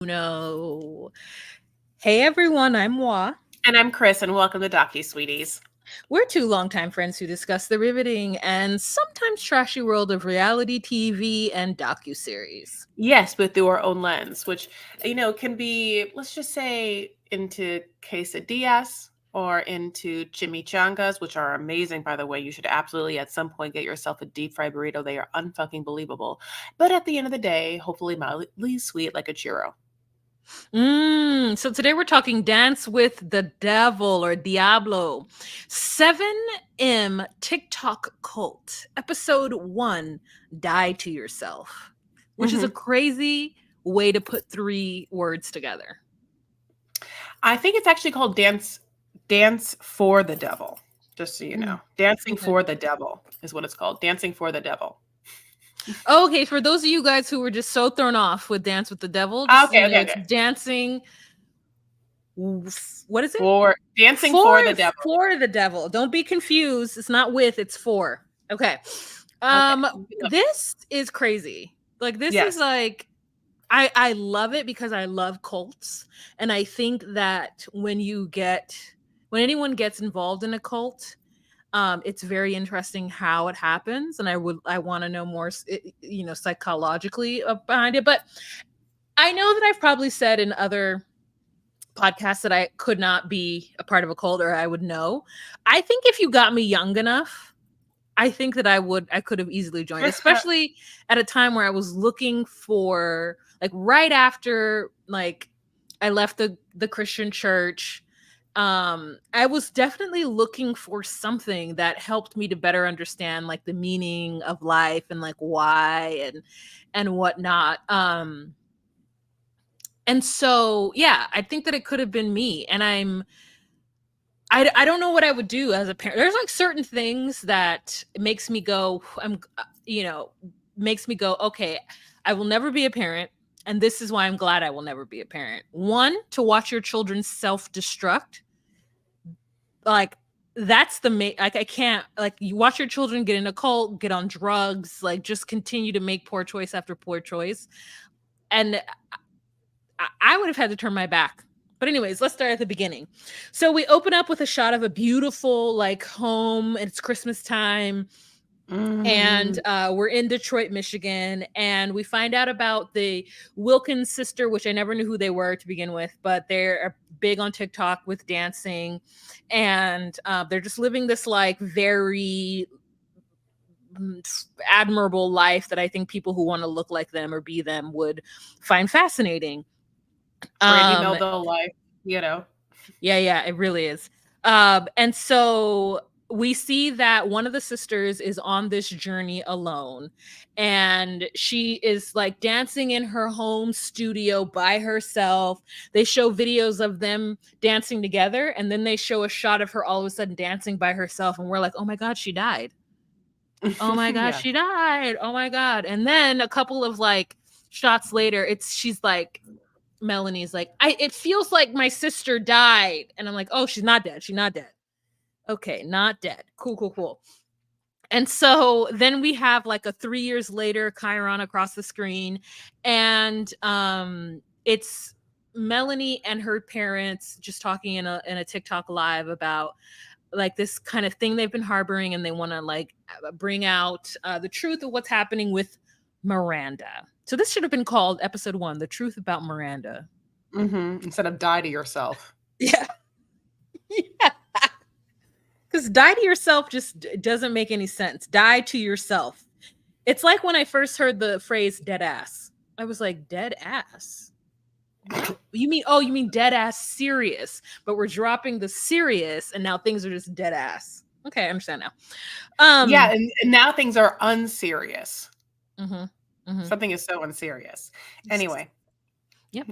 No. Hey everyone, I'm Wa. And I'm Chris, and welcome to Docu Sweeties. We're two longtime friends who discuss the riveting and sometimes trashy world of reality TV and docuseries. Yes, but through our own lens, which, can be, let's just say, into quesadillas or into chimichangas, which are amazing, by the way. You should absolutely at some point get yourself a deep fried burrito. They are unfucking believable. But at the end of the day, hopefully mildly sweet like a churro. So today we're talking Dance with the Devil or Diablo. 7M TikTok Cult, Episode 1, Die to Yourself, which is a crazy way to put three words together. I think it's actually called Dance for the Devil, just so you know. Dancing for the Devil is what it's called. Dancing for the Devil. Okay, for those of you guys who were just so thrown off with Dance with the Devil, it's dancing. What is it? Dancing for the Devil. For the Devil. Don't be confused. It's not with, it's for. Okay. This is crazy. Like, this is like, I love it because I love cults. And I think that when anyone gets involved in a cult, it's very interesting how it happens, and I want to know more, psychologically behind it. But I know that I've probably said in other podcasts that I could not be a part of a cult, or I would know. I think if you got me young enough, I think that I could have easily joined, especially at a time where I was looking for, like, right after, like, I left the Christian church. I was definitely looking for something that helped me to better understand, like, the meaning of life and, like, why and whatnot. And so, yeah, I think that it could have been me. And I don't know what I would do as a parent. There's, like, certain things that makes me go, okay, I will never be a parent. And this is why I'm glad I will never be a parent. One, to watch your children self-destruct. Like, that's the main, like, I can't, like, you watch your children get in a cult, get on drugs, like, just continue to make poor choice after poor choice. And I would have had to turn my back. But anyways, let's start at the beginning. So we open up with a shot of a beautiful, like, home. It's Christmas time. And we're in Detroit, Michigan, and we find out about the Wilkins sister, which I never knew who they were to begin with, but they're big on TikTok with dancing, and they're just living this, like, very admirable life that I think people who want to look like them or be them would find fascinating. Brandy Melville life, Yeah, it really is. And so we see that one of the sisters is on this journey alone, and she is, like, dancing in her home studio by herself. They show videos of them dancing together, and then they show a shot of her all of a sudden dancing by herself, and we're like, oh my God, she died. Oh my God, she died. Oh my God. And then a couple of, like, shots later, she's like, Melanie's like, it feels like my sister died. And I'm like, oh, she's not dead. She's not dead. Okay, not dead. Cool. And so then we have, like, a 3 years later Chiron across the screen. And it's Melanie and her parents just talking in a TikTok live about, like, this kind of thing they've been harboring, and they want to, like, bring out the truth of what's happening with Miranda. So this should have been called Episode 1, The Truth About Miranda. Instead of Die to Yourself. Yeah. Because Die to Yourself just doesn't make any sense. Die to yourself. It's like when I first heard the phrase dead ass. I was like, dead ass? You mean dead ass serious, but we're dropping the serious, and now things are just dead ass. Okay, I understand now. Yeah, and now things are unserious. Something is so unserious. Anyway. Yep.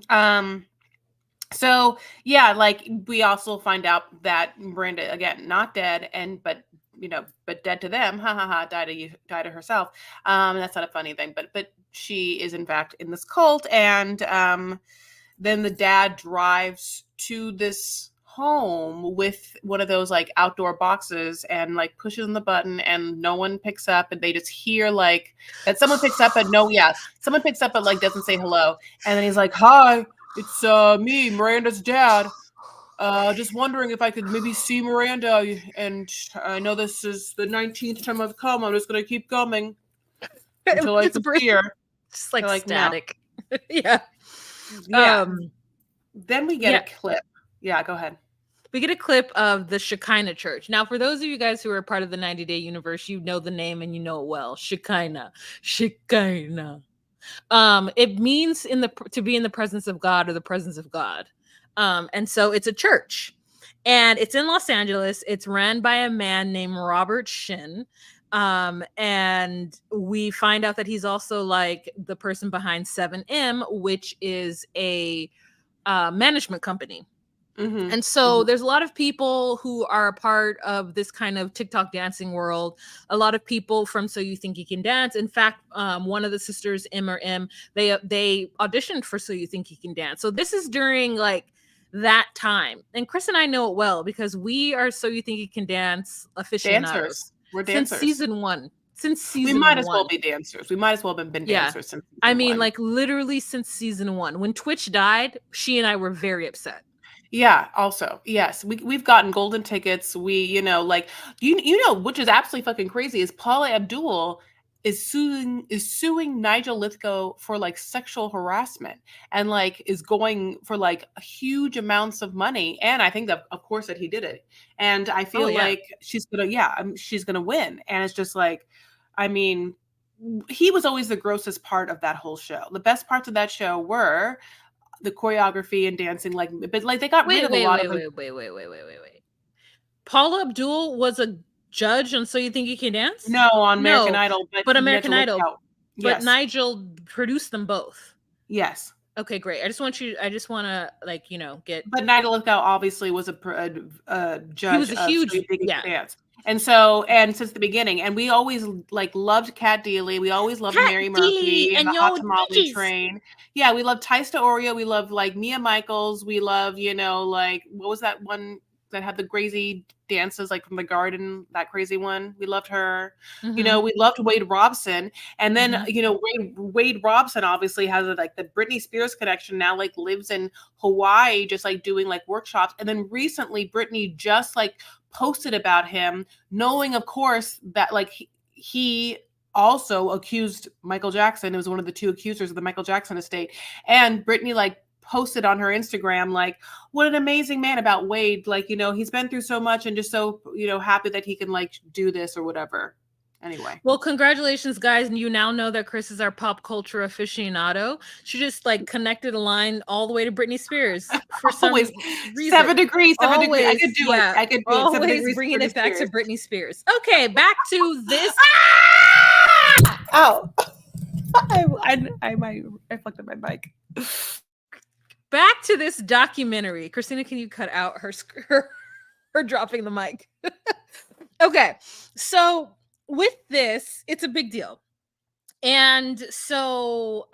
So yeah, like, we also find out that Miranda, again, not dead, but dead to them. Die to herself. That's not a funny thing, but she is in fact in this cult, and then the dad drives to this home with one of those, like, outdoor boxes, and, like, pushes on the button, and no one picks up, and they just hear, like, that someone picks up, but someone picks up, but, like, doesn't say hello, and then he's like, hi, It's me, Miranda's dad. Just wondering if I could maybe see Miranda. And I know this is the 19th time I've come. I'm just gonna keep coming until I It's can see her. just They're like like, no. static. Yeah. Yeah. Then we get Yeah. a clip. Yeah, go ahead. We get a clip of the Shekinah Church. Now, for those of you guys who are part of the 90-Day Universe, you know the name and you know it well. Shekinah. Shekinah. It means to be in the presence of God or the presence of God. And so it's a church. And it's in Los Angeles. It's ran by a man named Robert Shin. And we find out that he's also like the person behind 7M, which is a management company. Mm-hmm. And so there's a lot of people who are a part of this kind of TikTok dancing world. A lot of people from So You Think You Can Dance. In fact, one of the sisters, M, they auditioned for So You Think You Can Dance. So this is during like that time. And Chris and I know it well because we are So You Think You Can Dance aficionados. Dancers. We're Since dancers. season one. Since season We might as well one. be dancers. We might as well have been Yeah. dancers since I season mean, one. like literally since season one. When Twitch died, she and I were very upset. Yeah, also. Yes. We've gotten golden tickets. We, like which is absolutely fucking crazy is Paula Abdul is suing Nigel Lithgow for like sexual harassment and like is going for like huge amounts of money. And I think that of course that he did it. And I feel like she's gonna win. And it's just like, I mean, he was always the grossest part of that whole show. The best parts of that show were the choreography and dancing, but like they got rid of a lot of like. Wait. Paula Abdul was a judge on So You Think You Can Dance? No, on American Idol, but American Idol. But Yes. Nigel produced them both. Yes. Okay, great. I just want to like, get. But Nigel Lithgow obviously was a judge. He was a huge dance. And so, and since the beginning, and we always like loved Kat Deely. We always loved Mary Murphy and the Hot Tamale Train. Yeah, we love Tysta Oreo. We love like Mia Michaels. We love, like what was that one that had the crazy dances like from the garden, that crazy one? We loved her. Mm-hmm. We loved Wade Robson. And then, Wade Robson obviously has like the Britney Spears connection now, like lives in Hawaii, just like doing like workshops. And then recently Britney just like posted about him, knowing of course that like he also accused Michael Jackson. It was one of the two accusers of the Michael Jackson estate. And Britney like posted on her Instagram, like, what an amazing man about Wade. Like, he's been through so much and just so, happy that he can like do this or whatever. Anyway. Well, congratulations, guys. And you now know that Chris is our pop culture aficionado. She just like connected a line all the way to Britney Spears for some reason. 7 degrees. I could do it. I could do always it. 7 degrees bringing it back to Britney Spears. Okay, back to this. Oh, I fucked up my mic. Back to this documentary. Christina, can you cut out her dropping the mic? Okay, so with this, it's a big deal. And so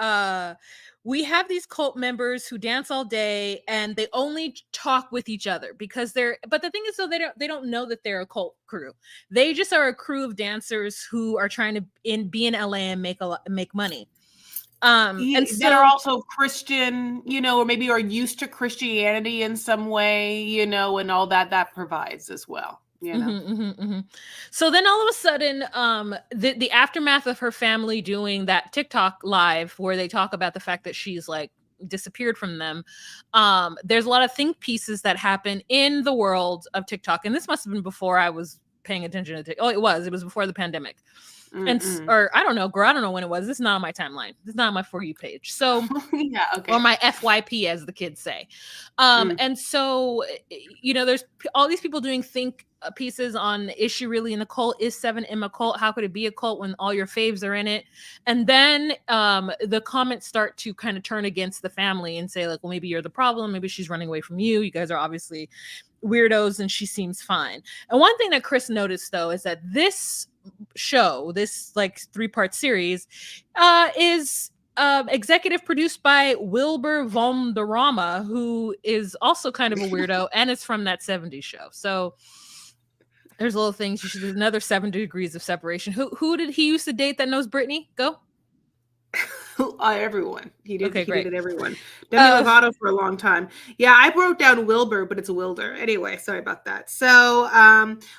we have these cult members who dance all day and they only talk with each other because but the thing is though, they don't know that they're a cult crew. They just are a crew of dancers who are trying to be in LA and make money. And that are also Christian, or maybe are used to Christianity in some way, and all that provides as well. So then all of a sudden, the aftermath of her family doing that TikTok live where they talk about the fact that she's like disappeared from them. There's a lot of think pieces that happen in the world of TikTok. And this must have been before I was paying attention to TikTok. Oh, it was before the pandemic. Or I don't know, girl. I don't know when it was. This is not on my timeline. This is not on my For You page. So, yeah, okay. Or my FYP, as the kids say. And so, there's all these people doing think pieces on, is she really in a cult? Is 7M a cult? How could it be a cult when all your faves are in it? And then the comments start to kind of turn against the family and say like, well, maybe you're the problem. Maybe she's running away from you. You guys are obviously weirdos and she seems fine. And one thing that Chris noticed though is that this show, this like 3-part series, is executive produced by Wilbur Valderrama, who is also kind of a weirdo and it's from that 70s show. So there's little things. There's another 7 degrees of separation. Who did he used to date that knows Britney? Go. Everyone. Okay, He great. dated everyone. Demi Uh, Lovato for a long time. Yeah, I wrote down Wilbur, but it's Wilder. Anyway, sorry about that. So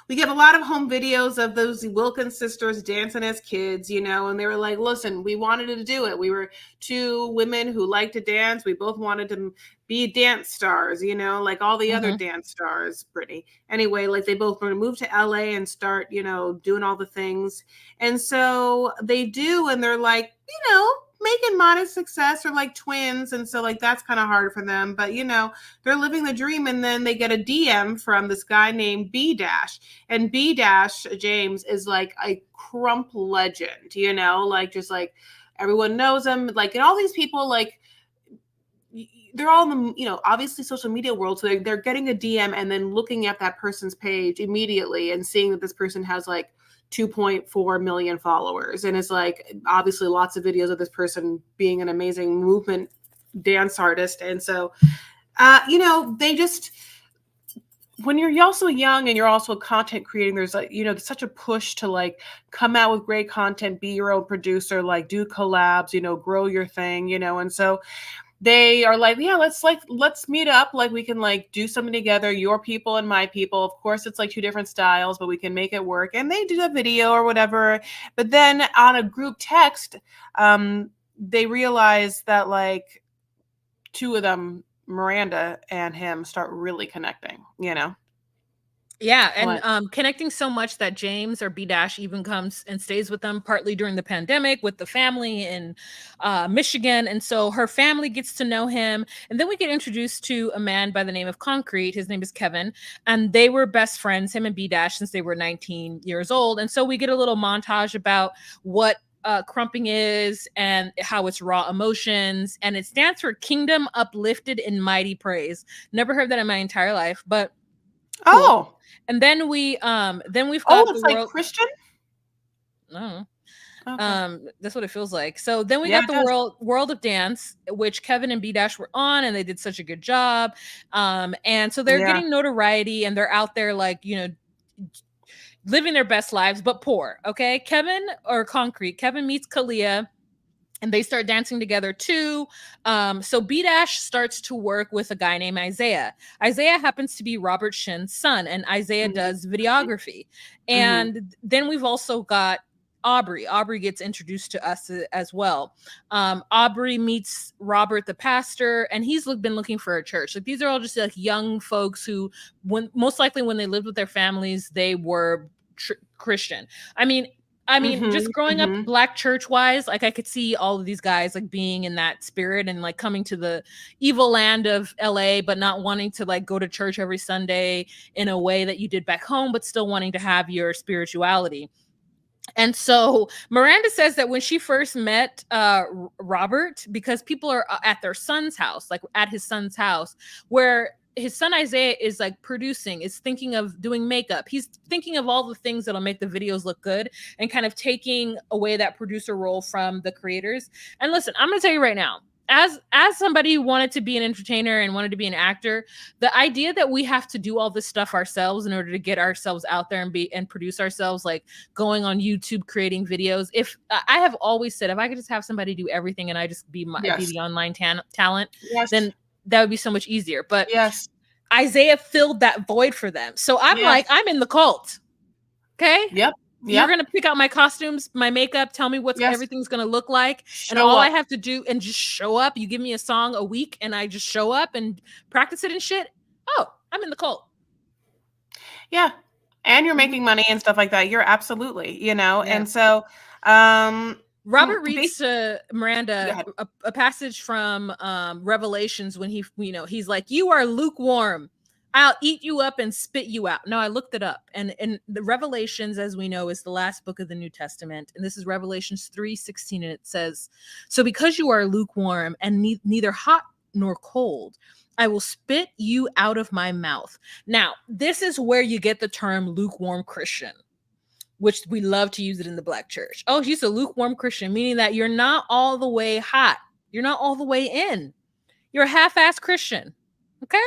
we get a lot of home videos of those Wilkins sisters dancing as kids, and they were like, listen, we wanted to do it. We were two women who liked to dance. We both wanted to be dance stars, like all the other mhm. dance stars, Brittany. Anyway, like they both want to move to LA and start, doing all the things. And so they do, and they're like, making modest success, or like twins. And so like that's kind of hard for them. But they're living the dream, and then they get a DM from this guy named B Dash. And B Dash James is like a crump legend, like just like everyone knows him. Like, and all these people, like they're all in the obviously social media world, so they're getting a DM and then looking at that person's page immediately and seeing that this person has like 2.4 million followers, and it's like obviously lots of videos of this person being an amazing movement dance artist. And so they just, when you're also young and you're also content creating, there's like such a push to like come out with great content, be your own producer, like do collabs, grow your thing, and so they are like, yeah, let's meet up. Like we can like do something together, your people and my people. Of course, it's like two different styles, but we can make it work. And they do a video or whatever. But then on a group text, they realize that like two of them, Miranda and him, start really connecting, Yeah, and Like, connecting so much that James, or B Dash, even comes and stays with them partly during the pandemic with the family in Michigan. And so her family gets to know him. And then we get introduced to a man by the name of Concrete. His name is Kevin. And they were best friends, him and B Dash, since they were 19 years old. And so we get a little montage about what crumping is and how it's raw emotions. And it stands for Kingdom Uplifted in Mighty Praise. Never heard that in my entire life, but cool. oh, And then we've got the it's like world. Christian. No. Okay. That's what it feels like. So then we Yeah, got it the does. world of dance, which Kevin and B Dash were on, and they did such a good job. And so they're Yeah. getting notoriety, and they're out there like living their best lives, but poor. Okay, Kevin meets Kalia, and they start dancing together too. So B Dash starts to work with a guy named Isaiah. Isaiah happens to be Robert Shin's son, and Isaiah Mhm. does videography. Mhm. And then we've also got Aubrey. Aubrey gets introduced to us as well. Aubrey meets Robert, the pastor, and he's been looking for a church. Like these are all just like young folks who, when most likely when they lived with their families, they were Christian. I mean, Mhm. just growing up Mhm. black church wise, like I could see all of these guys like being in that spirit and like coming to the evil land of LA, but not wanting to like go to church every Sunday in a way that you did back home, but still wanting to have your spirituality. And so Miranda says that when she first met Robert, because people are at their son's house, like at his son's house, where his son Isaiah is like producing, is thinking of doing makeup. He's thinking of all the things that'll make the videos look good and kind of taking away that producer role from the creators. And listen, I'm going to tell you right now, as somebody who wanted to be an entertainer and wanted to be an actor, the idea that we have to do all this stuff ourselves in order to get ourselves out there and produce ourselves, like going on YouTube creating videos. If I have always said, if I could just have somebody do everything and I just be Yes. the online talent, Yes. then that would be so much easier. But Yes. Isaiah filled that void for them. So I'm Yes. like, I'm in the cult. Okay. Yep. You're Yep. gonna pick out my costumes, my makeup, tell me what Yes. everything's gonna look like, and Show all I up. have to do and just show up. You give me a song a week, and I just show up and practice it and shit. Oh, I'm in the cult. Yeah. And you're Mhm. making money and stuff like that. You're absolutely, Yeah. and so Robert reads basically, to go Miranda ahead. a passage from Revelations when he's like, "You are lukewarm. I'll eat you up and spit you out." No, I looked it up, and the Revelations, as we know, is the last book of the New Testament, and this is Revelations 3:16, and it says, "So because you are lukewarm and neither hot nor cold, I will spit you out of my mouth." Now, this is where you get the term lukewarm Christian, which we love to use it in the black church. Oh, he's a lukewarm Christian, meaning that you're not all the way hot. You're not all the way in. You're a half-ass Christian. Okay?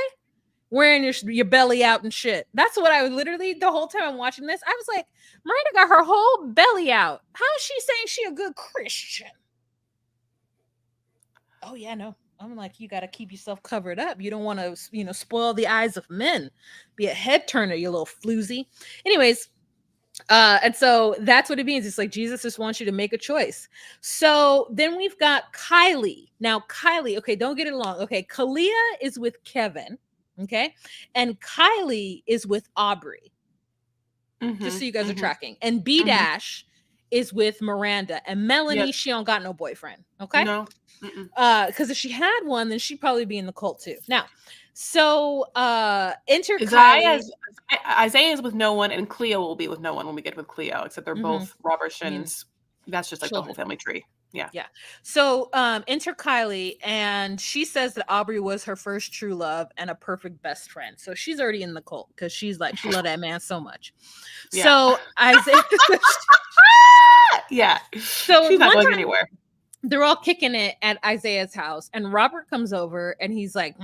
Wearing your belly out and shit. That's what I would literally, the whole time I'm watching this, I was like, Miranda got her whole belly out. How is she saying she a good Christian? Oh yeah, no. I'm like, you got to keep yourself covered up. You don't want to, spoil the eyes of men. Be a head turner, you little floozy. Anyways, and so that's what it means. It's like Jesus just wants you to make a choice. So then we've got Kylie. Now, Kylie, okay, don't get it wrong. Okay, Kalia is with Kevin, okay, and Kylie is with Aubrey. Just Mm-hmm. so you guys are Mm-hmm. tracking. And B Mm-hmm. Dash is with Miranda, and Melanie, Yes. she don't got no boyfriend, okay? No. Mm-mm. Because if she had one, then she'd probably be in the cult too. Now, so enter Kylie. Isaiah is with no one, and Cleo will be with no one when we get with Cleo, except they're Mm-hmm. both Robert I mean, Shin's. That's just like the whole children. family tree. Yeah. Yeah. So enter Kylie, and she says that Aubrey was her first true love and a perfect best friend. So she's already in the cult because she's like, she loved that man so much. Yeah. So Isaiah, Yeah. so She's not one going time anywhere. they're all kicking it at Isaiah's house, and Robert comes over and he's like,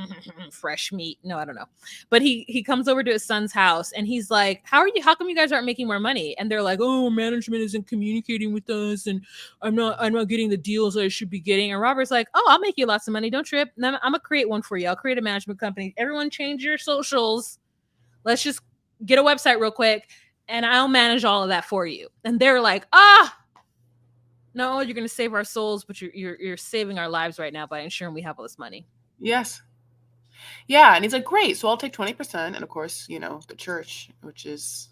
fresh meat. No, I don't know. But he comes over to his son's house and he's like, how come you guys aren't making more money? And they're like, oh, management isn't communicating with us, and I'm not getting the deals I should be getting. And Robert's like, oh, I'll make you lots of money. Don't trip. I'm gonna create one for you. I'll create a management company. Everyone change your socials. Let's just get a website real quick and I'll manage all of that for you. And they're like, no, you're going to save our souls, but you're saving our lives right now by ensuring we have all this money. Yes. Yeah, and he's like, great. So I'll take 20%, and of course, the church, which is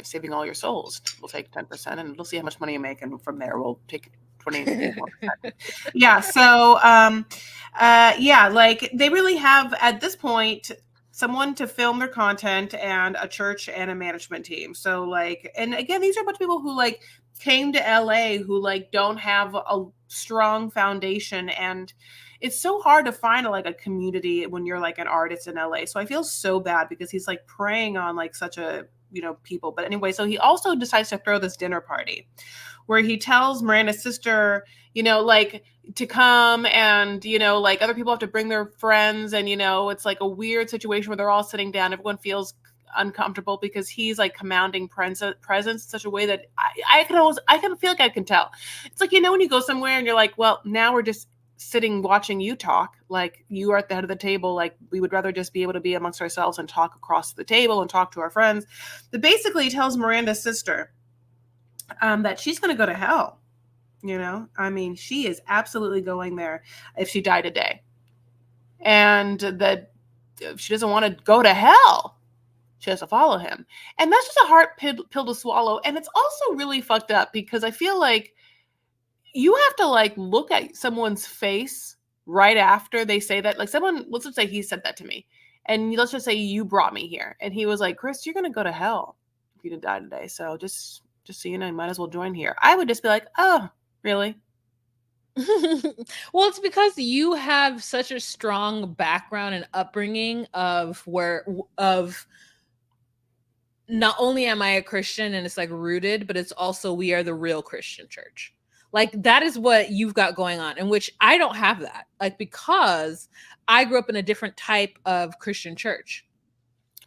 saving all your souls, will take 10%, and we'll see how much money you make, and from there we'll take 20 more percent. Yeah. So, yeah, like they really have at this point someone to film their content and a church and a management team. So like, and again, these are a bunch of people who like came to LA who like don't have a strong foundation, and it's so hard to find like a community when you're like an artist in LA. So I feel so bad because he's like preying on like such a people. But anyway, so he also decides to throw this dinner party where he tells Miranda's sister, like to come, and like other people have to bring their friends, and it's like a weird situation where they're all sitting down, everyone feels uncomfortable because he's like commanding presence in such a way that I can feel like I can tell. It's like when you go somewhere and you're like, well, now we're just sitting watching you talk, like you are at the head of the table, like we would rather just be able to be amongst ourselves and talk across the table and talk to our friends. But basically he tells Miranda's sister that she's going to go to hell. I mean, she is absolutely going there if she died today, and that she doesn't want to go to hell. She has to follow him, and that's just a hard pill to swallow. And it's also really fucked up because I feel like you have to like look at someone's face right after they say that. Like someone, let's just say he said that to me, and let's just say you brought me here, and he was like, Chris, you're going to go to hell if you didn't die today. So just so you know, you might as well join here. I would just be like, oh, really? Well, it's because you have such a strong background and upbringing of not only am I a Christian and it's like rooted, but it's also we are the real Christian church. Like that is what you've got going on, in which I don't have that. Like because I grew up in a different type of Christian church.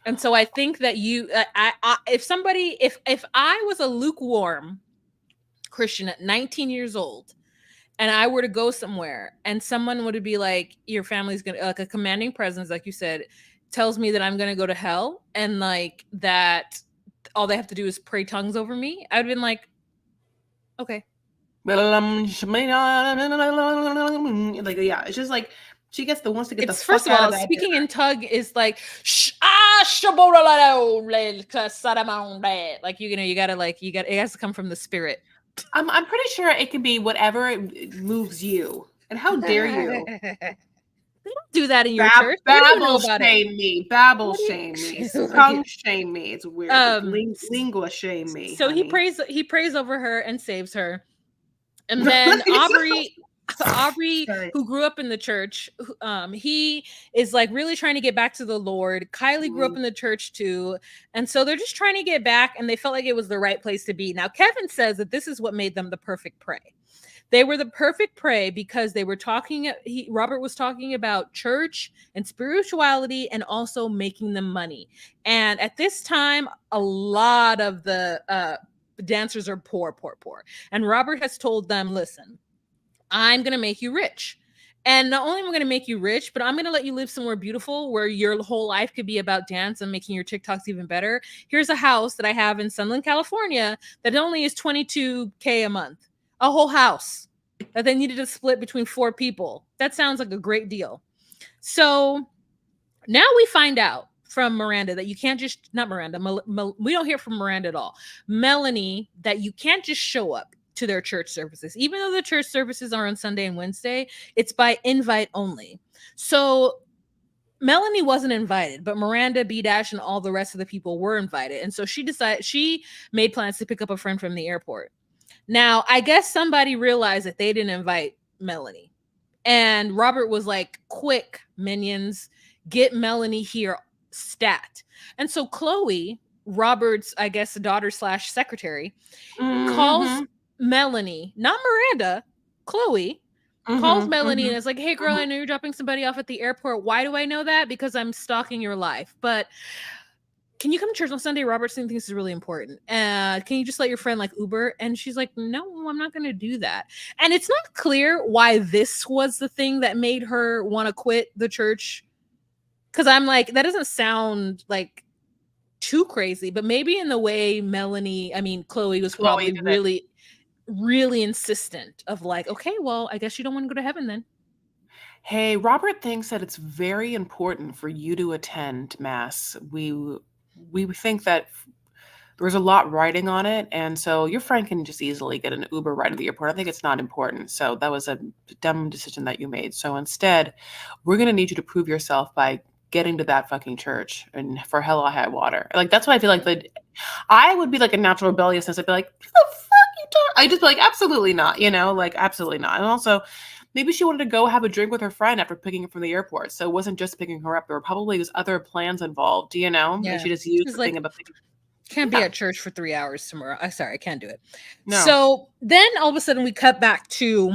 And so I think that if I was a lukewarm Christian at 19 years old and I were to go somewhere and someone would be like, your family's gonna, like a commanding presence, like you said, tells me that I'm gonna go to hell, and like that all they have to do is pray tongues over me, I'd been like, okay. Like, yeah, it's just like she wants to get the fuck First of out all, of that speaking dinner. in tongue is like like you gotta it has to come from the spirit. I'm pretty sure it can be whatever moves you. And how dare you? They don't do that in your church. What do you know Babble about it? shame me. Babble What do shame me. you Tongue shame me. It's weird. um Lingua shame me, so honey. he prays over her and saves her. And then Aubrey, Sorry. who grew up in the church, he is like really trying to get back to the Lord. Kylie grew up in the church too. And so they're just trying to get back, and they felt like it was the right place to be. Now, Kevin says that this is what made them the perfect prey. They were the perfect prey because they were Robert was talking about church and spirituality and also making them money. And at this time, a lot of the dancers are poor. And Robert has told them, listen, I'm going to make you rich. And not only am I going to make you rich, but I'm going to let you live somewhere beautiful where your whole life could be about dance and making your TikToks even better. Here's a house that I have in Sunland, California that only is 22K a month. A whole house that they needed to split between 4 people. That sounds like a great deal. So now we find out from Miranda that you can't just, not Miranda, we don't hear from Miranda at all. Melanie, that you can't just show up to their church services. Even though the church services are on Sunday and Wednesday, it's by invite only. So Melanie wasn't invited, but Miranda, B Dash, and all the rest of the people were invited. And so she made plans to pick up a friend from the airport. Now, I guess somebody realized that they didn't invite Melanie. And Robert was like, quick, minions, get Melanie here stat. And so Chloe, Robert's, I guess, daughter slash secretary, calls Melanie, not Miranda, Chloe, calls Melanie and is like, hey, girl, I know you're dropping somebody off at the airport. Why do I know that? Because I'm stalking your life. But can you come to church on Sunday? Robert thinks this is really important. Can you just let your friend like Uber? And she's like, no, I'm not going to do that. And it's not clear why this was the thing that made her want to quit the church. Because I'm like, that doesn't sound like too crazy, but maybe in the way Chloe was probably really, really insistent of like, okay, well, I guess you don't want to go to heaven then. Hey, Robert thinks that it's very important for you to attend Mass. We think that there's a lot riding on it, and so your friend can just easily get an Uber ride to the airport. I think it's not important. So that was a dumb decision that you made. So instead, we're going to need you to prove yourself by getting to that fucking church and for hell or high water. Like, that's what I feel like. I would be like a natural rebelliousness. I'd be like, what the fuck you talking? I'd just be like, absolutely not, like absolutely not. And also, maybe she wanted to go have a drink with her friend after picking her from the airport. So it wasn't just picking her up. There were probably other plans involved, Yeah. And she just used the thing about picking. Can't be at church for 3 hours tomorrow. I'm sorry, I can't do it. No. So then all of a sudden we cut back to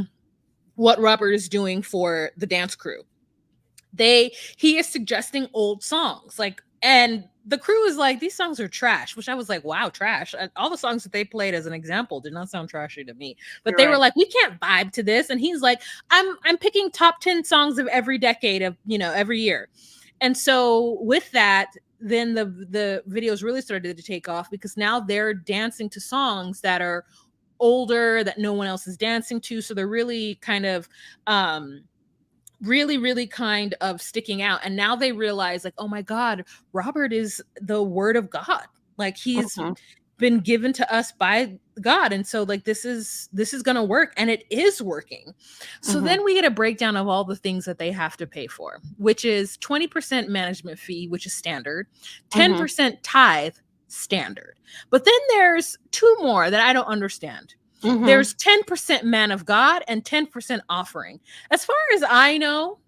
what Robert is doing for the dance crew. He is suggesting old songs, and the crew is like, these songs are trash, which I was like, wow, trash. All the songs that they played as an example did not sound trashy to me, but they were like, we can't vibe to this. And he's like, I'm picking top 10 songs of every decade of, every year. And so with that, then the videos really started to take off because now they're dancing to songs that are older that no one else is dancing to. So they're really kind of really, really kind of sticking out. And now they realize, like, oh my God, Robert is the word of God. Like, he's been given to us by God. And so, like, this is gonna work, and it is working. So then we get a breakdown of all the things that they have to pay for, which is 20% management fee, which is standard, 10% tithe, standard. But then there's 2 more that I don't understand. There's 10% man of God and 10% offering. As far as I know,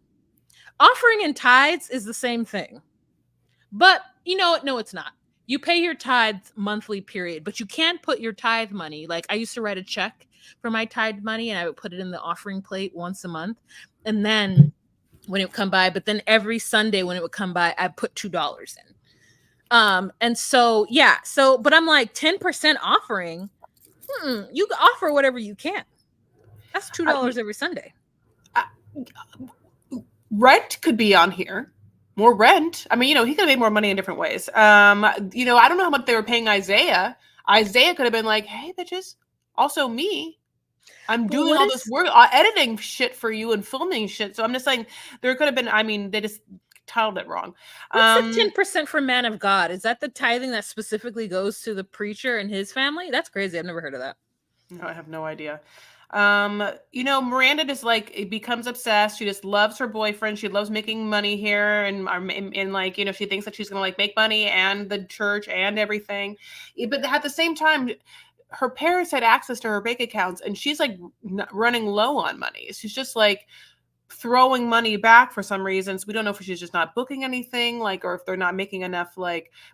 offering and tithes is the same thing. But no, it's not. You pay your tithes monthly, period. But you can't put your tithe money. Like, I used to write a check for my tithe money, and I would put it in the offering plate once a month. And then when it would come by, but then every Sunday when it would come by, I put $2 in. And so, yeah. So, but I'm like, 10% offering. You can offer whatever you can. That's $2 every Sunday. Rent could be on here. More rent. I mean, he could have made more money in different ways. I don't know how much they were paying Isaiah. Isaiah could have been like, hey, bitches, also me. I'm doing all this work, editing shit for you and filming shit. So I'm just saying there could have been, they just titled it wrong. What's the 10% for man of God? Is that the tithing that specifically goes to the preacher and his family? That's crazy. I've never heard of that. No, I have no idea. Miranda just it becomes obsessed. She just loves her boyfriend. She loves making money here, and she thinks that she's gonna make money and the church and everything. But at the same time, her parents had access to her bank accounts, and she's running low on money. She's just throwing money back for some reasons. We don't know if she's just not booking anything, or if they're not making enough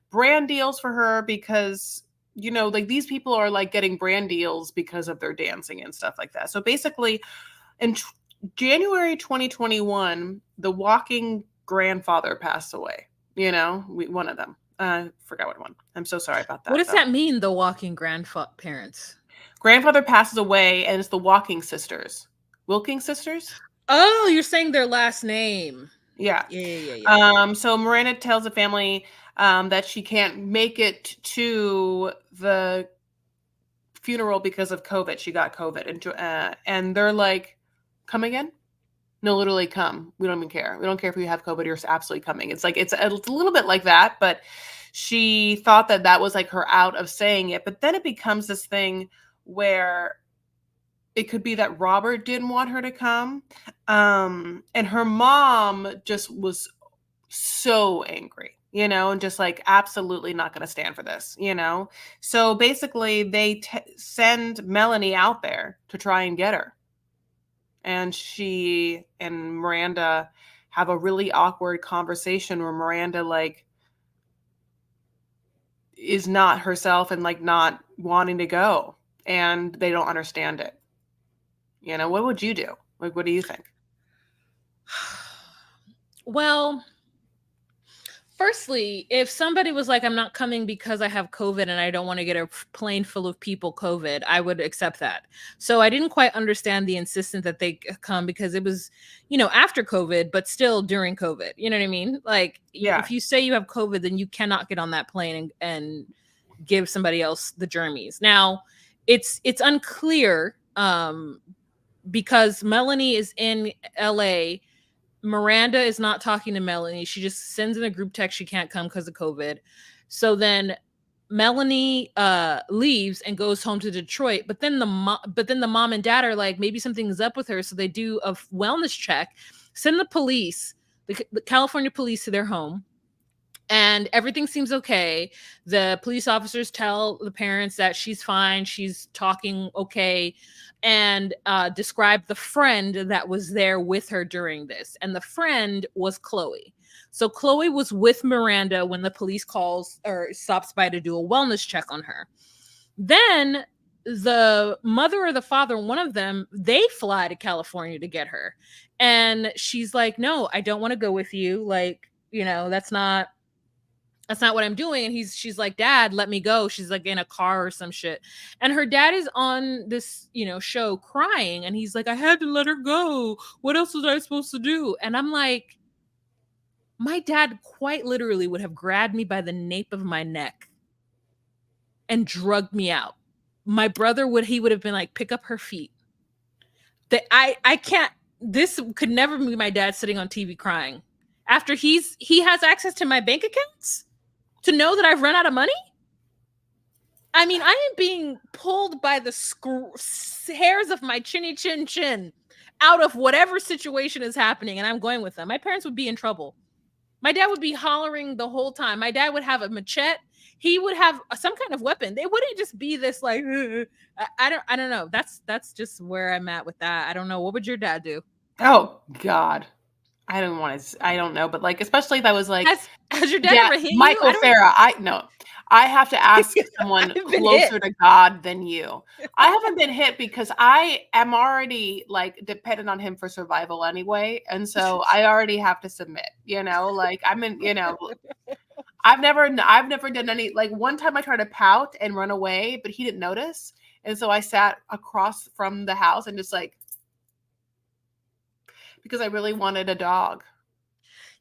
brand deals for her because these people are getting brand deals because of their dancing and stuff like that. So basically in January 2021, the walking grandfather passed away. One of them. I forgot what one. I'm so sorry about that. What does that mean, the walking grandparents? Grandfather passes away, and it's the walking sisters. Wilking sisters? Oh, you're saying their last name. Yeah. Yeah, yeah, yeah, yeah. So Miranda tells the family that she can't make it to the funeral because of COVID. She got COVID, and they're like, "Come again?" No, literally come. We don't even care. We don't care if you have COVID. You're absolutely coming. It's like it's a little bit like that, but she thought that that was like her out of saying it. But then it becomes this thing where it could be that Robert didn't want her to come, and her mom just was so angry, and just like absolutely not going to stand for this, So basically, they send Melanie out there to try and get her, and she and Miranda have a really awkward conversation where Miranda like is not herself and like not wanting to go, and they don't understand it. What would you do? Like, what do you think? Well, firstly, if somebody was like, I'm not coming because I have COVID and I don't want to get a plane full of people COVID, I would accept that. So I didn't quite understand the insistence that they come because it was, after COVID, but still during COVID. You know what I mean? Like, Yeah. if you say you have COVID, then you cannot get on that plane and give somebody else the germies. Now, it's unclear because Melanie is in LA. Miranda is not talking to Melanie. She just sends in a group text she can't come because of COVID. So then Melanie leaves and goes home to Detroit. But then the mom and dad are like, maybe something's up with her. So they do a wellness check, send the police, the California police to their home, and everything seems okay. The police officers tell the parents that she's fine, she's talking okay, and describe the friend that was there with her during this. And the friend was Chloe. So Chloe was with Miranda when the police calls or stops by to do a wellness check on her. Then the mother or the father, one of them, they fly to California to get her. And she's like, no, I don't want to go with you. Like, that's not what I'm doing. And she's like, Dad, let me go. She's like in a car or some shit. And her dad is on this, show crying. And he's like, I had to let her go. What else was I supposed to do? And I'm like, my dad quite literally would have grabbed me by the nape of my neck and drugged me out. My brother he would have been like, pick up her feet. That I can't, this could never be my dad sitting on TV crying. After he has access to my bank accounts to know that I've run out of money? I mean, I am being pulled by the hairs of my chinny chin chin out of whatever situation is happening, and I'm going with them. My parents would be in trouble. My dad would be hollering the whole time. My dad would have a machete. He would have some kind of weapon. They wouldn't just be this like I don't know. That's just where I'm at with that. I don't know. What would your dad do? Oh God. I don't know, but like, especially if I was like, Has your dad yeah, ever hit you? Michael Farah. I have to ask someone I've been closer hit. to God than you. I haven't been hit because I am already like dependent on him for survival anyway. And so I already have to submit, like I'm in, I've never done any, like one time I tried to pout and run away, but he didn't notice. And so I sat across from the house and just like, because I really wanted a dog.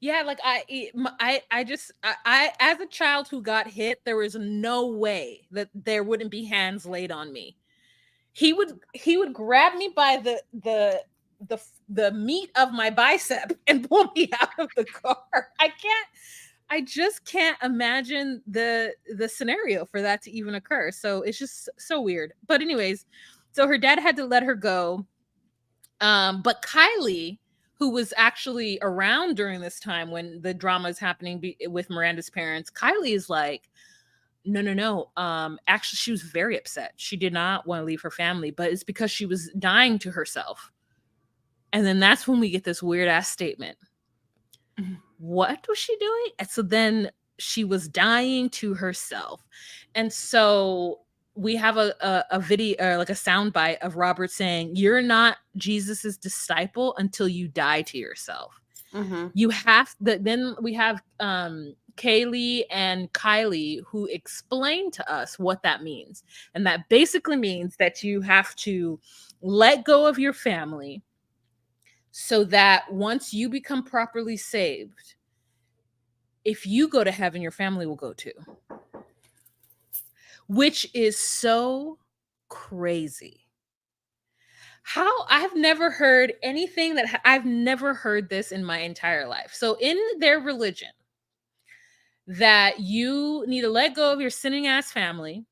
Yeah, like I just as a child who got hit, there was no way that there wouldn't be hands laid on me. He would grab me by the meat of my bicep and pull me out of the car. I just can't imagine the scenario for that to even occur. So it's just so weird. But anyways, so her dad had to let her go. But Kylie, who was actually around during this time when the drama is happening with Miranda's parents, Kylie is like, no. Actually, she was very upset. She did not want to leave her family, but it's because she was dying to herself. And then that's when we get this weird ass statement. Mm-hmm. What was she doing? And so then she was dying to herself. And so we have a video or like a soundbite of Robert saying, you're not Jesus's disciple until you die to yourself. Mm-hmm. You have then we have Kaylee and Kylie who explain to us what that means. And that basically means that you have to let go of your family, so that once you become properly saved, if you go to heaven, your family will go too. Which is so crazy. How I've never heard anything I've never heard this in my entire life. So in their religion, that you need to let go of your sinning ass family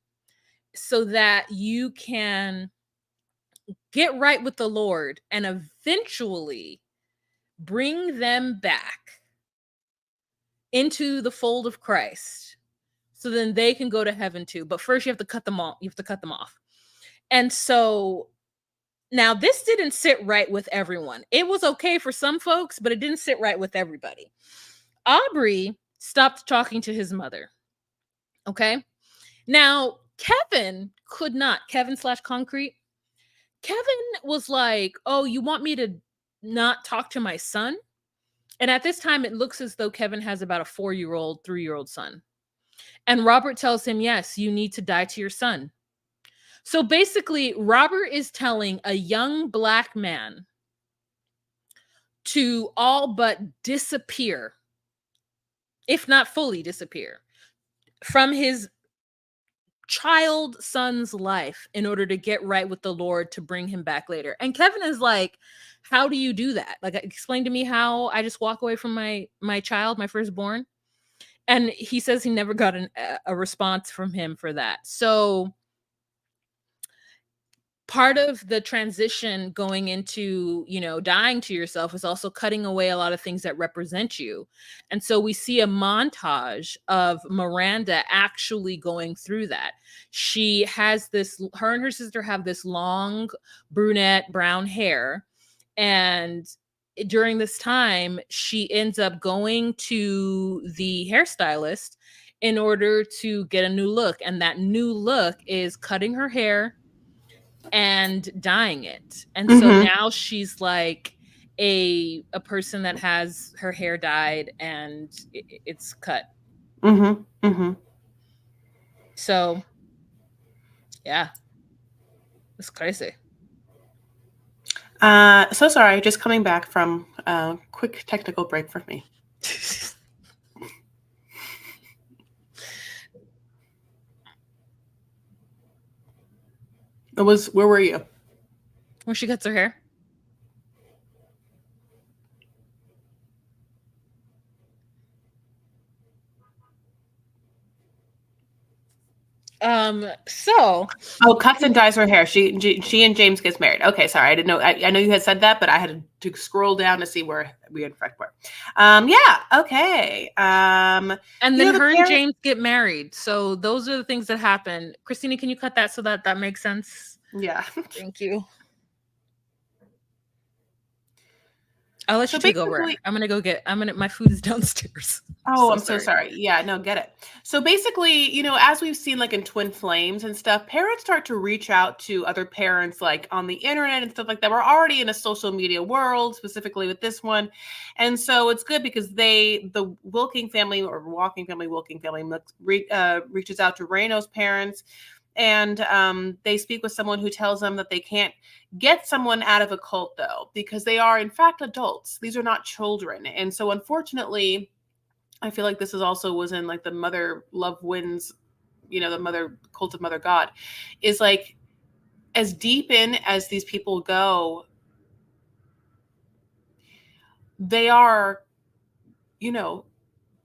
so that you can get right with the Lord and eventually bring them back into the fold of Christ so then they can go to heaven too. But first you have to cut them off. You have to cut them off. And so now this didn't sit right with everyone. It was okay for some folks, but it didn't sit right with everybody. Aubrey stopped talking to his mother. Okay. Now, Kevin slash Concrete, Kevin was like, oh, you want me to not talk to my son? And at this time, it looks as though Kevin has about a 4-year-old, 3-year-old son. And Robert tells him, yes, you need to die to your son. So basically, Robert is telling a young Black man to all but disappear, if not fully disappear, from his child son's life in order to get right with the Lord to bring him back later. And Kevin is like, how do you do that? Like, explain to me how I just walk away from my child, my firstborn. And he says he never got a response from him for that. So part of the transition going into, dying to yourself is also cutting away a lot of things that represent you. And so we see a montage of Miranda actually going through that. She has her and her sister have this long brunette brown hair. And during this time, she ends up going to the hairstylist in order to get a new look. And that new look is cutting her hair and dyeing it. And so now she's like a person that has her hair dyed and it's cut. So yeah, it's crazy. So sorry, just coming back from a quick technical break for me. Where were you? Where she cuts her hair. Cuts and dyes her hair. She and James gets married. Okay, sorry, I didn't know. I know you had said that, but I had to scroll down to see where we in fact were. Yeah, okay. And then her and James get married. So those are the things that happen. Christina, can you cut that so that makes sense? Yeah. Thank you. I'll let you take over. My food is downstairs. Oh, I'm so sorry. Yeah, no, get it. So basically, as we've seen like in Twin Flames and stuff, parents start to reach out to other parents like on the internet and stuff like that. We're already in a social media world, specifically with this one. And so it's good because the Wilking family reaches out to Reno's parents. And they speak with someone who tells them that they can't get someone out of a cult, though, because they are, in fact, adults. These are not children. And so, unfortunately, I feel like this was in like the Mother Love Wins, the Mother Cult of Mother God, is like as deep in as these people go, they are,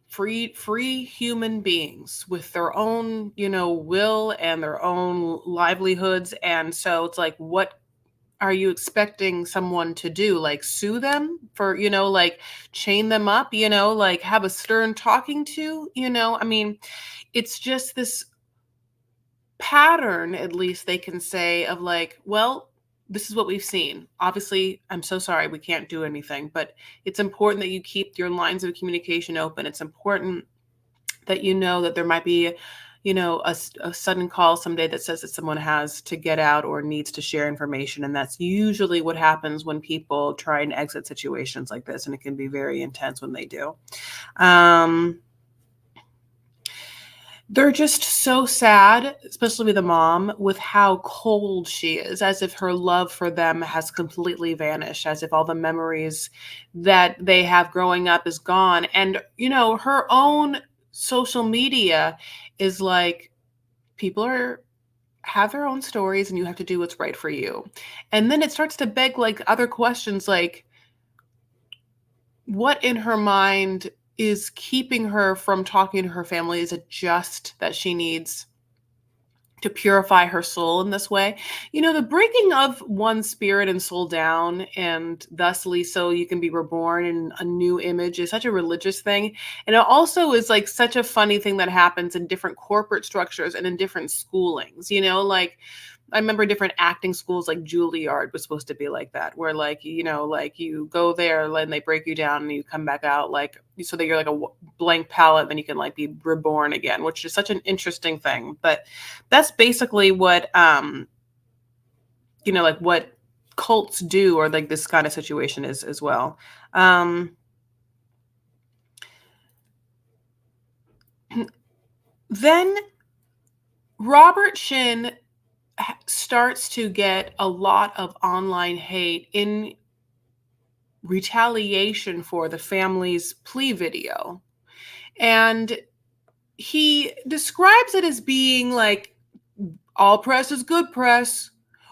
free human beings with their own, will and their own livelihoods. And so it's like, what are you expecting someone to do? Like sue them for, like chain them up, like have a stern talking to, I mean, it's just this pattern, at least they can say, of like, well, this is what we've seen. Obviously, I'm so sorry we can't do anything, but it's important that you keep your lines of communication open. It's important that that there might be, a sudden call someday that says that someone has to get out or needs to share information. And that's usually what happens when people try and exit situations like this. And it can be very intense when they do. They're just so sad, especially with the mom, with how cold she is, as if her love for them has completely vanished, as if all the memories that they have growing up is gone. And, her own social media is like, people are have their own stories and you have to do what's right for you. And then it starts to beg like other questions like, what in her mind is keeping her from talking to her family? Is it just that she needs to purify her soul in this way? The breaking of one's spirit and soul down, and thusly so you can be reborn in a new image, is such a religious thing. And it also is like such a funny thing that happens in different corporate structures and in different schoolings, like I remember different acting schools, like Juilliard was supposed to be like that, where like, like you go there and they break you down and you come back out like, so that you're like a blank palette, then you can like be reborn again, which is such an interesting thing. But that's basically what, like what cults do, or like this kind of situation is as well. Then Robert Shin starts to get a lot of online hate in retaliation for the family's plea video. And he describes it as being like, all press is good press.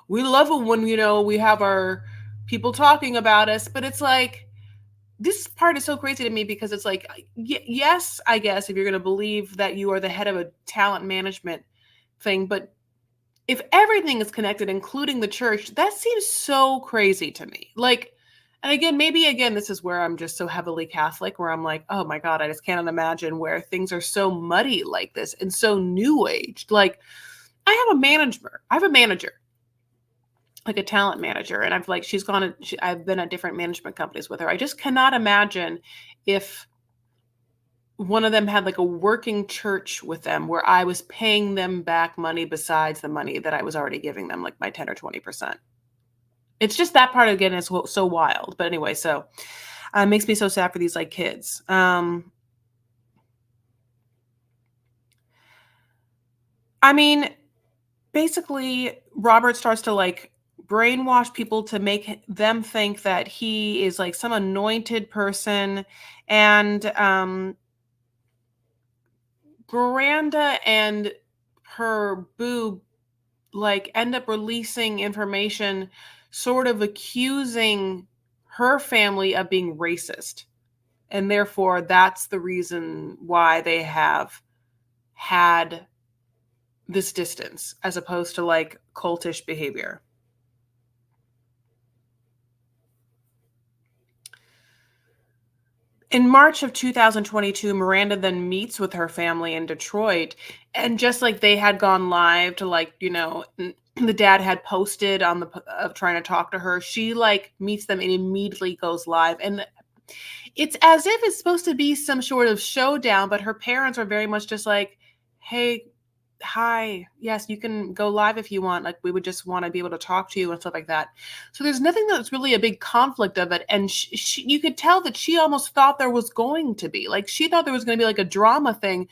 We love it when, we have our people talking about us. But it's like, this part is so crazy to me because it's like, yes, I guess if you're going to believe that you are the head of a talent management thing, but if everything is connected, including the church, that seems so crazy to me. Like, and again, maybe again, this is where I'm just so heavily Catholic, where I'm like, oh my God, I just cannot imagine where things are so muddy like this and so new aged. Like, I have a manager, like a talent manager, and I've like, I've been at different management companies with her. I just cannot imagine if one of them had like a working church with them where I was paying them back money besides the money that I was already giving them, like my 10 or 20%. It's just that part again is so wild. But anyway, so it makes me so sad for these like kids. I mean, basically, Robert starts to like brainwash people to make them think that he is like some anointed person. And Miranda and her boo like end up releasing information sort of accusing her family of being racist. And therefore, that's the reason why they have had this distance as opposed to like cultish behavior. In March of 2022, Miranda then meets with her family in Detroit. And just like they had gone live to like, the dad had posted on of trying to talk to her, she like meets them and immediately goes live. And it's as if it's supposed to be some sort of showdown, but her parents are very much just like, hey, hi, yes, you can go live if you want. Like, we would just want to be able to talk to you and stuff like that. So there's nothing that's really a big conflict of it. And you could tell that she almost thought there was going to be. Like, she thought there was going to be like a drama thing.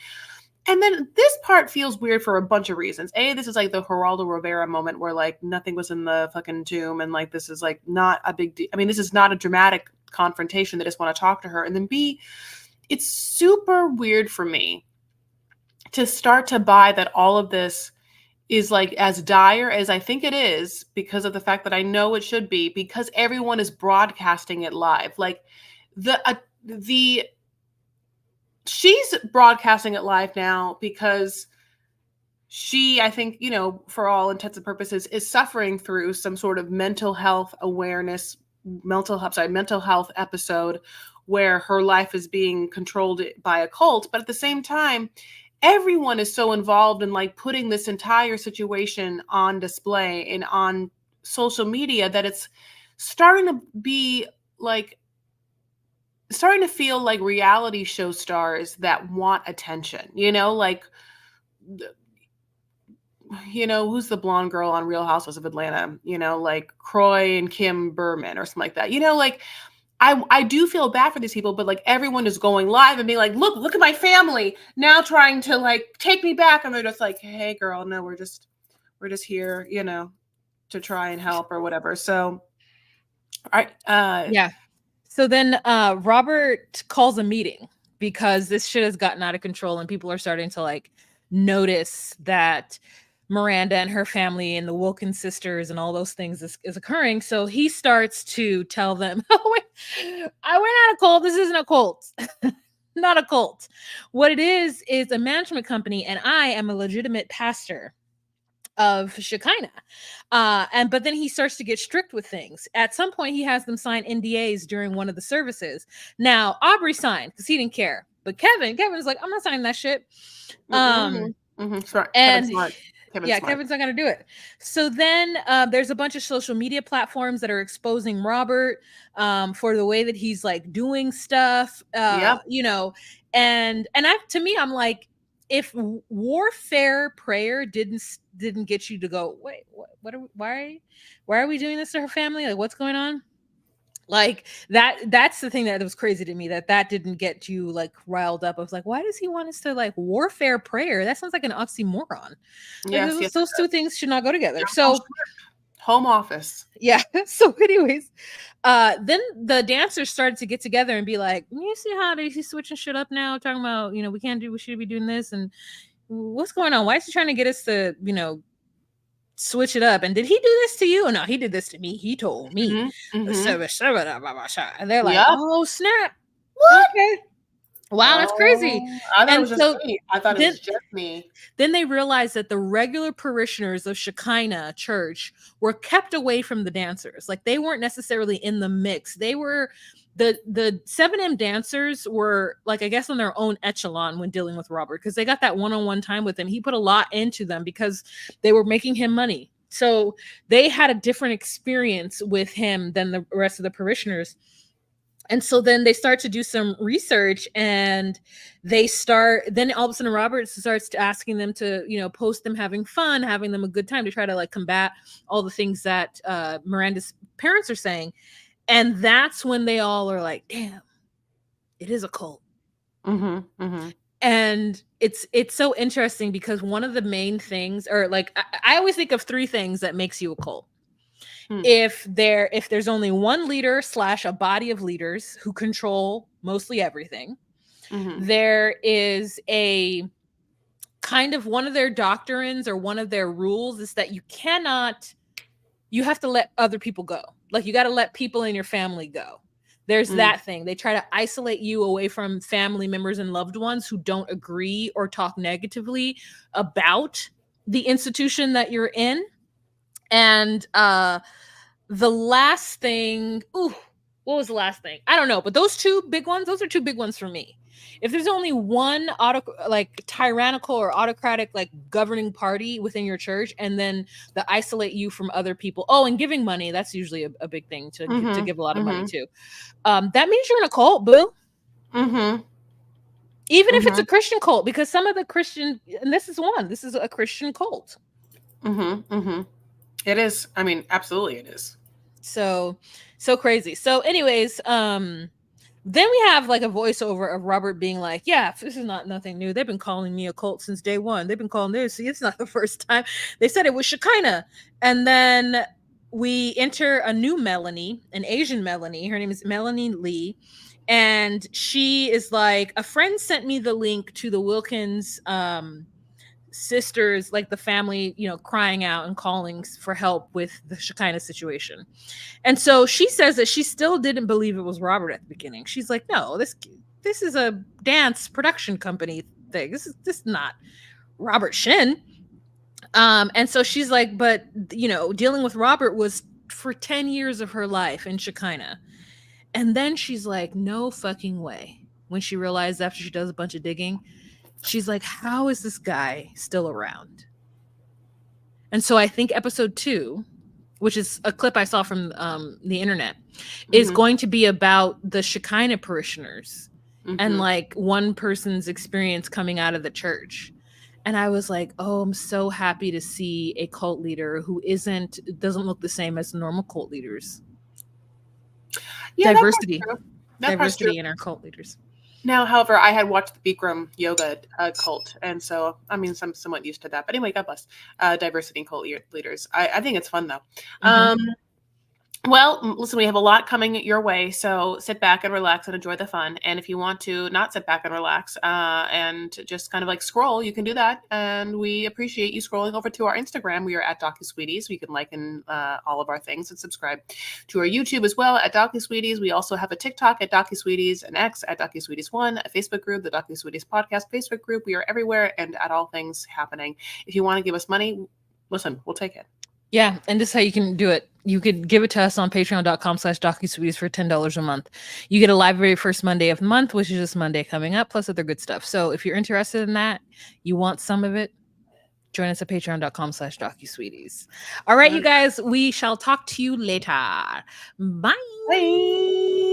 And then this part feels weird for a bunch of reasons. A, this is like the Geraldo Rivera moment where like nothing was in the fucking tomb. And like, this is like not a big deal. I mean, this is not a dramatic confrontation. They just want to talk to her. And then B, it's super weird for me to start to buy that all of this is like as dire as I think it is, because of the fact that I know it should be, because everyone is broadcasting it live. Like the she's broadcasting it live now because she, I think, for all intents and purposes, is suffering through some sort of mental health awareness, mental health episode where her life is being controlled by a cult. But at the same time, everyone is so involved in like putting this entire situation on display and on social media that it's starting to be like starting to feel like reality show stars that want attention, like who's the blonde girl on Real Housewives of Atlanta, like Croy and Kim Berman or something like that, like I do feel bad for these people, but like everyone is going live and being like, look at my family now trying to like take me back, and they're just like, hey girl, no, we're just here, to try and help or whatever. So I Yeah. So then Robert calls a meeting because this shit has gotten out of control and people are starting to like notice that Miranda and her family and the Wilkins sisters and all those things is occurring. So he starts to tell them, oh, we're not a cult. This isn't a cult. Not a cult. What it is a management company, and I am a legitimate pastor of Shekinah. But then he starts to get strict with things. At some point, he has them sign NDAs during one of the services. Now, Aubrey signed because he didn't care. But Kevin's like, I'm not signing that shit. Smart. And Kevin's smart. yeah, Kevin's not gonna do it. So then there's a bunch of social media platforms that are exposing Robert for the way that he's like doing stuff. Yep. And to me, I'm like, if warfare prayer didn't get you to go, wait, why are we doing this to her family? Like, what's going on? Like that's the thing that was crazy to me, that didn't get you like riled up. I was like, why does he want us to like warfare prayer? That sounds like an oxymoron. Like Yes. those two things should not go together. Yep. So Home office. yeah. So anyways, then the dancers started to get together and be like, you see how he's switching shit up now, talking about, we should be doing this, and what's going on? Why is he trying to get us to, switch it up? And did he do this to you? No, he did this to me. He told me. And they're like, oh snap. What? Okay. Wow, that's crazy. I thought it was just me. I thought it was just me. Then they realized that the regular parishioners of Shekinah Church were kept away from the dancers. Like they weren't necessarily in the mix. They were the 7M dancers were like, I guess, on their own echelon when dealing with Robert, because they got that one-on-one time with him. He put a lot into them because they were making him money. So they had a different experience with him than the rest of the parishioners. And so then they start to do some research, and then all of a sudden Robert starts asking them to, post them having fun, having them a good time, to try to like combat all the things that Miranda's parents are saying. And that's when they all are like, damn, it is a cult. And it's so interesting because one of the main things, or like, I always think of three things that makes you a cult. If there's only one leader / a body of leaders who control mostly everything, there is a kind of one of their doctrines or one of their rules is that you have to let other people go. Like you got to let people in your family go. There's that thing. They try to isolate you away from family members and loved ones who don't agree or talk negatively about the institution that you're in. And the last thing, what was the last thing? I don't know, but those are two big ones for me. If there's only one tyrannical or autocratic like governing party within your church, and then the isolate you from other people. Oh, and giving money, that's usually a big thing to give a lot of money to. That means you're in a cult, boo. Even if it's a Christian cult, because some of the Christian, and this is a Christian cult. It is. I mean, absolutely it is. So crazy. So anyways, then we have like a voiceover of Robert being like, yeah, this is nothing new. They've been calling me a cult since day one. They've been calling this. See, it's not the first time. They said it was Shekinah. And then we enter a new Melanie, an Asian Melanie. Her name is Melanie Lee. And she is like, a friend sent me the link to the Wilkins sisters, like the family, crying out and calling for help with the Shekinah situation. And so she says that she still didn't believe it was Robert at the beginning. She's like, no, this is a dance production company thing. This is not Robert Shin. And so she's like, but dealing with Robert was for 10 years of her life in Shekinah. And then she's like, no fucking way. When she realized after she does a bunch of digging, she's like, how is this guy still around? And so I think episode 2, which is a clip I saw from the internet, is going to be about the Shekinah parishioners and like one person's experience coming out of the church. And I was like, oh, I'm so happy to see a cult leader who doesn't look the same as normal cult leaders. Yeah, that part's Diversity. true. That part's true. Diversity in our cult leaders. Now, however, I had watched the Bikram yoga cult, and so I mean, I'm somewhat used to that. But anyway, God bless diversity in cult leaders. I think it's fun though. Mhm. Well, listen, we have a lot coming your way, so sit back and relax and enjoy the fun. And if you want to not sit back and relax and just kind of like scroll, you can do that. And we appreciate you scrolling over to our Instagram. We are at DocuSweeties. We can like all of our things and subscribe to our YouTube as well at DocuSweeties. We also have a TikTok at DocuSweeties, an X at DocuSweeties1, a Facebook group, the DocuSweeties Podcast Facebook group. We are everywhere and at all things happening. If you want to give us money, listen, we'll take it. Yeah, and this is how you can do it. You could give it to us on patreon.com/DocuSweeties for $10 a month. You get a live very first Monday of the month, which is this Monday coming up, plus other good stuff. So if you're interested in that, you want some of it, join us at patreon.com/DocuSweeties. All right, you guys, we shall talk to you later. Bye. Bye.